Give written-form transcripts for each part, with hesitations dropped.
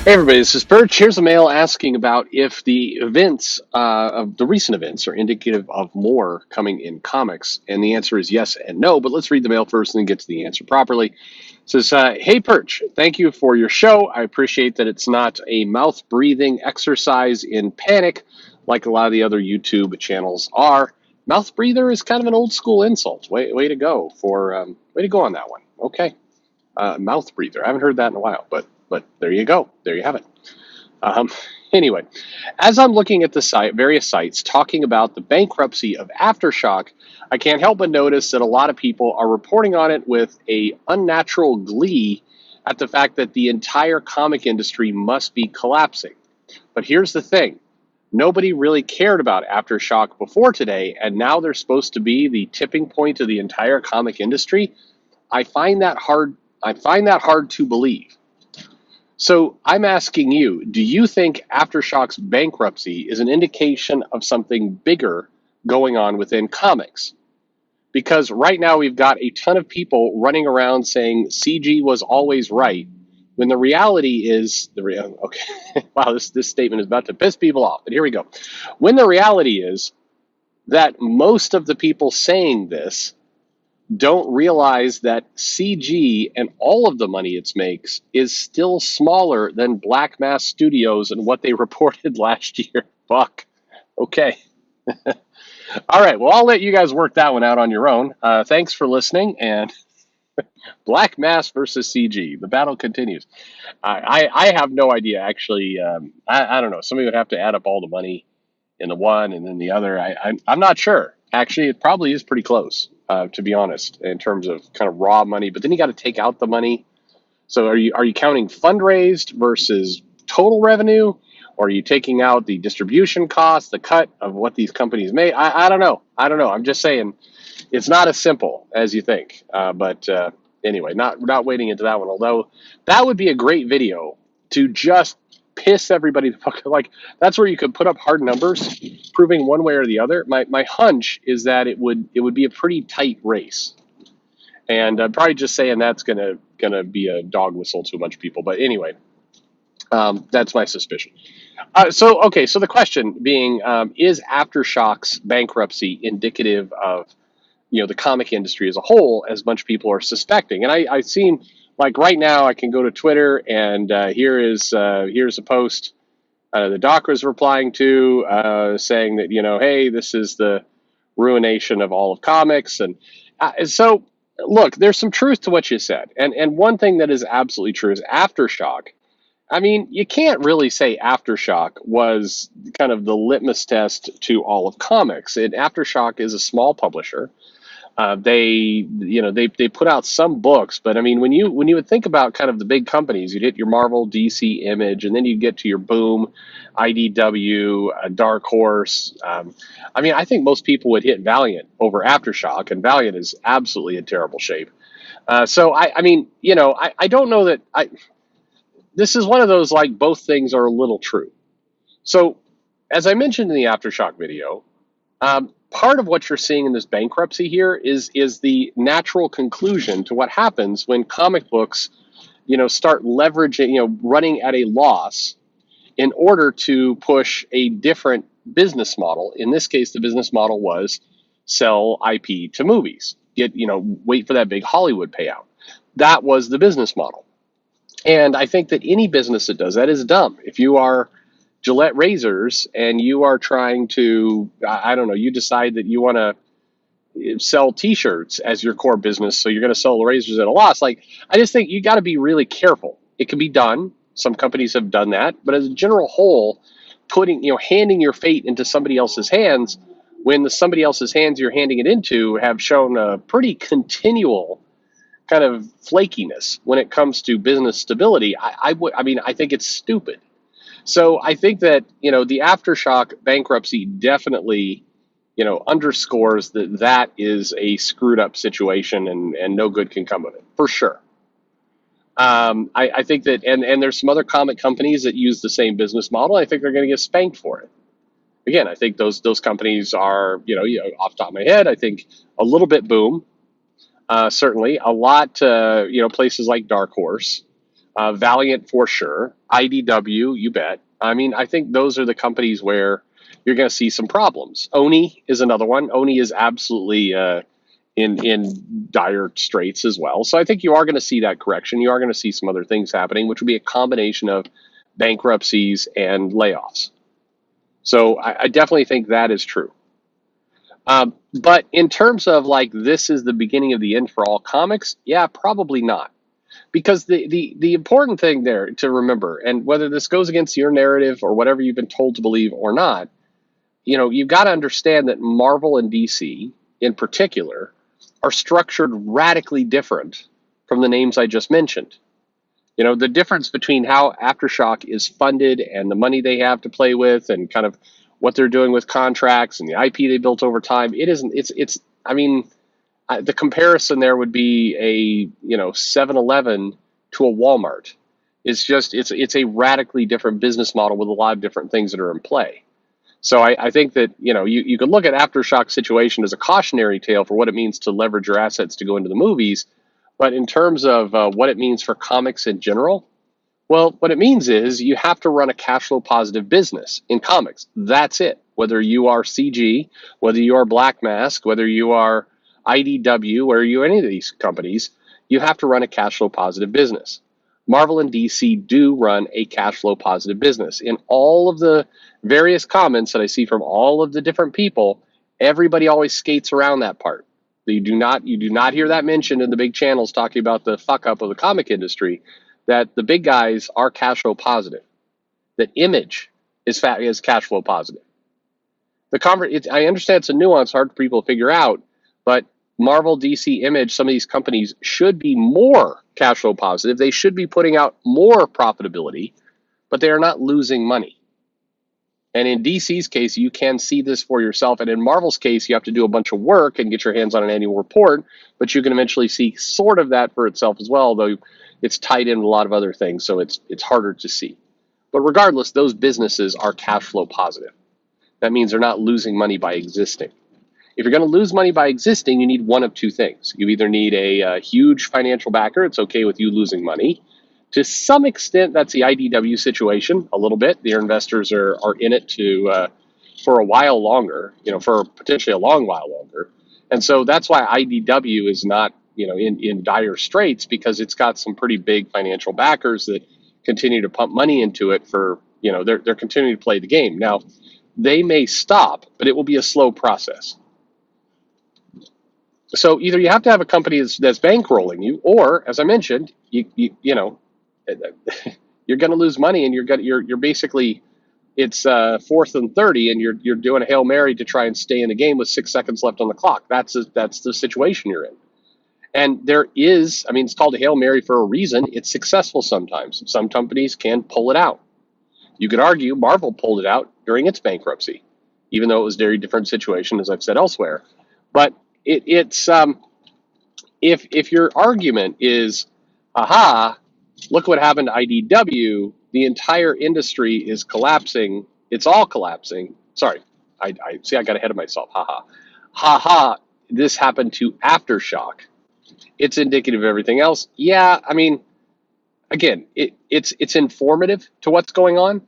Hey everybody, this is Perch. Here's a mail asking about if the events of the recent events are indicative of more coming in comics, and the answer is yes and no. But let's read the mail first and then get to the answer properly. It says, "Hey Perch, thank you for your show. I appreciate that it's not a mouth breathing exercise in panic like a lot of the other YouTube channels are. Mouth breather is kind of an old school insult. Way to go way to go on that one. Okay, mouth breather. I haven't heard that in a while, but there you go. There you have it. Um, anyway, as I'm looking at the various sites talking about the bankruptcy of Aftershock, I can't help but notice that a lot of people are reporting on it with a unnatural glee at the fact that the entire comic industry must be collapsing. But here's the thing. Nobody really cared about Aftershock before today, and now they're supposed to be the tipping point of the entire comic industry. I find that hard. I find that hard to believe. So I'm asking you, do you think Aftershock's bankruptcy is an indication of something bigger going on within comics? Because right now we've got a ton of people running around saying CG was always right, when the reality is okay. Wow, this statement is about to piss people off, but here we go. When the reality is that most of the people saying this don't realize that CG and all of the money it makes is still smaller than Black Mass Studios and what they reported last year. Fuck. Okay. All right. Well, I'll let you guys work that one out on your own. Thanks for listening. And Black Mass versus CG. The battle continues. I have no idea, actually. I don't know. Somebody would have to add up all the money in the one and then the other. I'm not sure. Actually, it probably is pretty close, to be honest, in terms of kind of raw money. But then you got to take out the money. So are you counting fundraised versus total revenue, or are you taking out the distribution cost, the cut of what these companies made? I don't know. I don't know. I'm just saying it's not as simple as you think. But anyway, not wading into that one. Although that would be a great video to just piss everybody the fuck. Like that's where you could put up hard numbers, proving one way or the other. My hunch is that it would be a pretty tight race, and I'm probably just saying that's gonna be a dog whistle to a bunch of people. But anyway, that's my suspicion. So the question being, is Aftershock's bankruptcy indicative of the comic industry as a whole, as a bunch of people are suspecting? And I seem like right now I can go to Twitter and here's a post the doc was replying to saying that hey, this is the ruination of all of comics. And so look, there's some truth to what you said, and one thing that is absolutely true is Aftershock. I mean, you can't really say Aftershock was kind of the litmus test to all of comics. And Aftershock is a small publisher. They put out some books, but I mean, when you would think about kind of the big companies, you'd hit your Marvel, DC, Image, and then you'd get to your Boom, IDW, Dark Horse. I mean, I think most people would hit Valiant over Aftershock, and Valiant is absolutely in terrible shape. So I mean, I don't know that I. This is one of those like both things are a little true. So, as I mentioned in the Aftershock video, part of what you're seeing in this bankruptcy here is the natural conclusion to what happens when comic books, start leveraging, running at a loss in order to push a different business model. In this case, the business model was sell IP to movies, wait for that big Hollywood payout. That was the business model. And I think that any business that does that is dumb. If you are Gillette razors and you are trying to, I don't know, you decide that you want to sell T-shirts as your core business, so you're going to sell the razors at a loss. Like, I just think you got to be really careful. It can be done. Some companies have done that, but as a general whole, handing your fate into somebody else's hands, when the somebody else's hands you're handing it into have shown a pretty continual kind of flakiness when it comes to business stability, I think it's stupid. So I think that the Aftershock bankruptcy definitely underscores that is a screwed up situation, and no good can come of it for sure. I think that and there's some other comic companies that use the same business model. I think they're going to get spanked for it. Again, I think those companies are off the top of my head, I think a little bit Boom. Certainly, a lot, places like Dark Horse. Valiant for sure. IDW, you bet. I mean, I think those are the companies where you're going to see some problems. Oni is another one. Oni is absolutely in dire straits as well. So I think you are going to see that correction. You are going to see some other things happening, which would be a combination of bankruptcies and layoffs. So I definitely think that is true. But in terms of like this is the beginning of the end for all comics, yeah, probably not. Because the important thing there to remember, and whether this goes against your narrative or whatever you've been told to believe or not, you've got to understand that Marvel and DC in particular are structured radically different from the names I just mentioned. The difference between how Aftershock is funded and the money they have to play with and kind of what they're doing with contracts and the IP they built over time, it isn't, I mean, the comparison there would be a 7-Eleven to a Walmart. It's a radically different business model with a lot of different things that are in play. So I think that you could look at Aftershock situation as a cautionary tale for what it means to leverage your assets to go into the movies, but in terms of what it means for comics in general, well, what it means is you have to run a cash flow positive business in comics. That's it. Whether you are CG, whether you are Black Mask, whether you are IDW, or you any of these companies, you have to run a cash flow positive business. Marvel and DC do run a cash flow positive business. In all of the various comments that I see from all of the different people, everybody always skates around that part. You do not hear that mentioned in the big channels talking about the fuck up of the comic industry, that the big guys are cash flow positive, that Image is cash flow positive. I understand it's a nuance hard for people to figure out, but Marvel, DC, Image, some of these companies should be more cash flow positive. They should be putting out more profitability, but they are not losing money. And in DC's case, you can see this for yourself. And in Marvel's case, you have to do a bunch of work and get your hands on an annual report, but you can eventually see sort of that for itself as well, though it's tied in with a lot of other things, so it's harder to see. But regardless, those businesses are cash flow positive. That means they're not losing money by existing. If you're going to lose money by existing, you need one of two things. You either need a huge financial backer. It's okay with you losing money. To some extent, that's the IDW situation a little bit. Their investors are in it for a while longer, for potentially a long while longer. And so that's why IDW is not, in dire straits, because it's got some pretty big financial backers that continue to pump money into it for, they're continuing to play the game. Now, they may stop, but it will be a slow process. So either you have to have a company that's bankrolling you, or, as I mentioned, you're going to lose money, and you're basically, it's 4th and 30, and you're doing a Hail Mary to try and stay in the game with 6 seconds left on the clock. That's the situation you're in. And it's called a Hail Mary for a reason. It's successful sometimes. Some companies can pull it out. You could argue Marvel pulled it out during its bankruptcy, even though it was a very different situation, as I've said elsewhere. But it's if your argument is, aha, look what happened to IDW, the entire industry is collapsing. It's all collapsing. Sorry, I got ahead of myself. Ha. This happened to Aftershock. It's indicative of everything else. Yeah, again, it's informative to what's going on.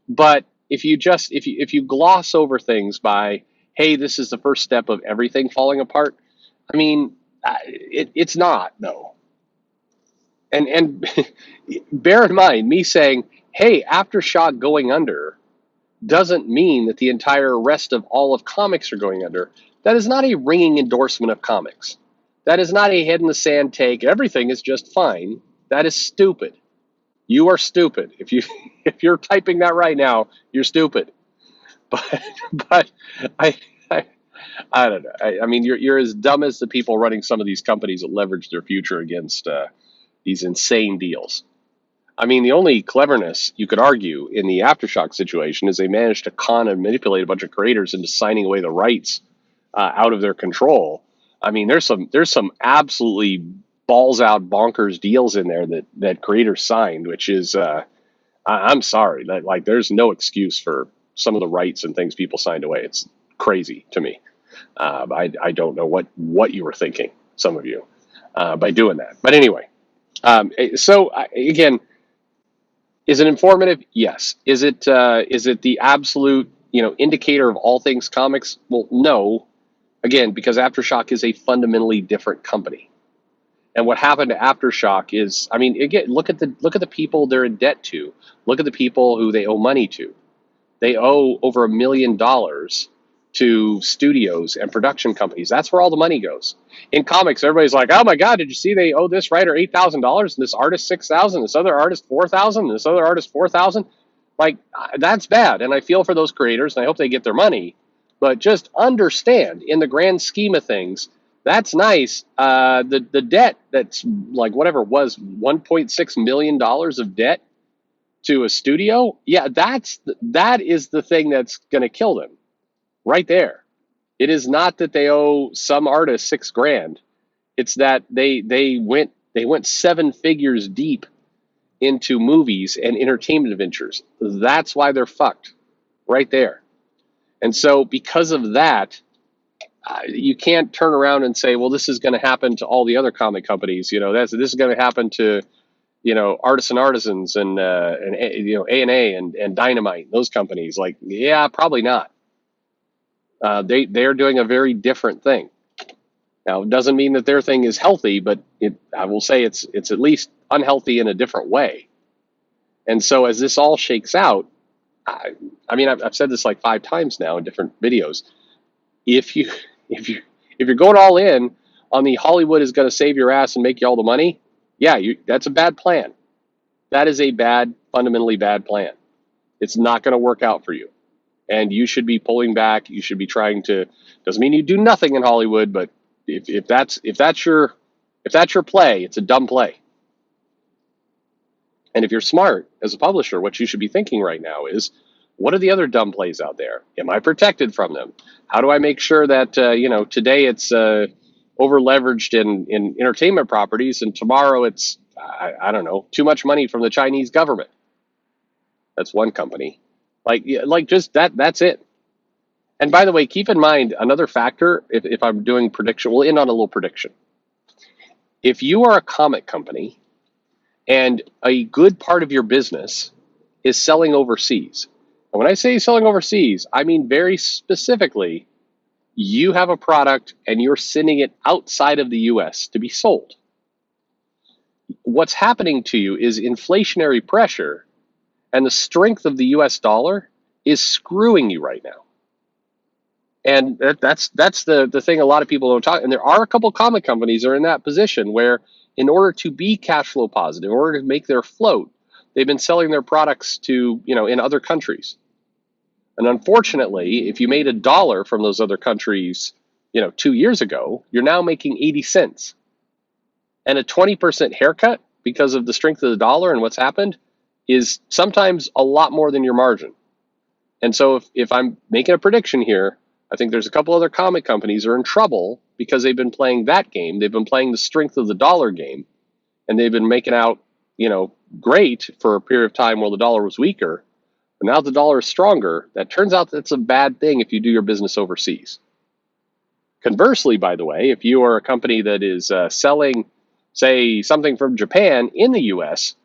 But if you gloss over things by, hey, this is the first step of everything falling apart, it's not, no. And bear in mind, me saying, hey, Aftershock going under doesn't mean that the entire rest of all of comics are going under. That is not a ringing endorsement of comics. That is not a head in the sand take. Everything is just fine. That is stupid. You are stupid. If you're typing that right now, you're stupid. But I don't know. You're as dumb as the people running some of these companies that leverage their future against these insane deals. The only cleverness you could argue in the Aftershock situation is they managed to con and manipulate a bunch of creators into signing away the rights out of their control. There's some absolutely balls out bonkers deals in there that creators signed, which is I'm sorry, like there's no excuse for some of the rights and things people signed away. It's crazy to me. I don't know what you were thinking, some of you, by doing that. But anyway, Again, is it informative? Yes. Is it the absolute indicator of all things comics? Well, no. Again, because Aftershock is a fundamentally different company. And what happened to Aftershock is, I mean, again, look at the people they're in debt to. Look at the people who they owe money to. They owe over $1 million to studios and production companies. That's where all the money goes. In comics, everybody's like, "Oh my God, did you see they owe this writer $8,000, and this artist $6,000, this other artist $4,000, and this other artist $4,000?" Like that's bad, and I feel for those creators, and I hope they get their money. But just understand, in the grand scheme of things, that's nice. The debt that's like whatever it was, $1.6 million of debt to a studio, yeah, that is the thing that's going to kill them right there. It is not that they owe some artist $6,000. It's that they went 7 figures deep into movies and entertainment ventures. That's why they're fucked right there. And so because of that, you can't turn around and say, well, this is going to happen to all the other comic companies. This is going to happen to Artists and Artisans and A&A and Dynamite, those companies. Like, yeah, probably not. They're doing a very different thing. Now, it doesn't mean that their thing is healthy, but I will say it's at least unhealthy in a different way. And so as this all shakes out, I mean, I've said this like 5 times now in different videos. If you're going all in on the Hollywood is going to save your ass and make you all the money, yeah, that's a bad plan. That is a fundamentally bad plan. It's not going to work out for you. And you should be pulling back. You should be trying to, doesn't mean you do nothing in Hollywood, but if that's your play, it's a dumb play. And if you're smart as a publisher, what you should be thinking right now is, what are the other dumb plays out there? Am I protected from them? How do I make sure that today it's over leveraged in entertainment properties, and tomorrow it's I don't know, too much money from the Chinese government? That's one company. Like just that's it. And by the way, keep in mind another factor. If I'm doing prediction, we'll end on a little prediction. If you are a comic company and a good part of your business is selling overseas, and when I say selling overseas, I mean very specifically, you have a product and you're sending it outside of the US to be sold. What's happening to you is inflationary pressure, and the strength of the US dollar is screwing you right now. And that's the thing a lot of people don't talk. And there are a couple comic companies that are in that position where, in order to be cash flow positive, in order to make their float, they've been selling their products to in other countries. And unfortunately, if you made $1 from those other countries 2 years ago, you're now making 80 cents. And a 20% haircut because of the strength of the dollar and what's happened is sometimes a lot more than your margin. And so if I'm making a prediction here, I think there's a couple other comic companies that are in trouble because they've been playing that game. They've been playing the strength of the dollar game, and they've been making out, great for a period of time while the dollar was weaker. But now the dollar is stronger. That turns out that's a bad thing if you do your business overseas. Conversely, by the way, if you are a company that is selling, say, something from Japan in the US,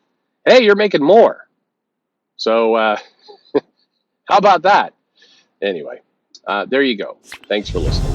hey, you're making more. So how about that? Anyway, there you go. Thanks for listening.